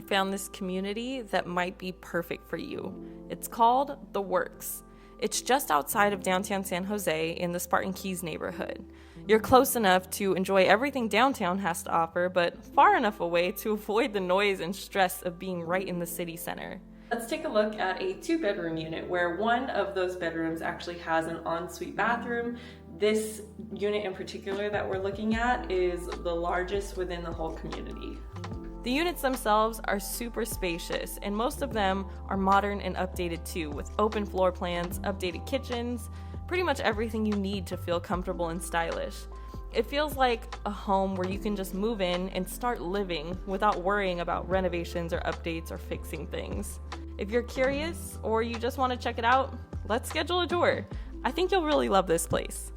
found this community that might be perfect for you. It's called The Works. It's just outside of downtown San Jose in the Spartan Keyes neighborhood. You're close enough to enjoy everything downtown has to offer, but far enough away to avoid the noise and stress of being right in the city center. Let's take a look at a 2-bedroom unit where one of those bedrooms actually has an ensuite bathroom. This unit in particular that we're looking at is the largest within the whole community. The units themselves are super spacious, and most of them are modern and updated too, with open floor plans, updated kitchens, pretty much everything you need to feel comfortable and stylish. It feels like a home where you can just move in and start living without worrying about renovations or updates or fixing things. If you're curious or you just want to check it out, let's schedule a tour. I think you'll really love this place.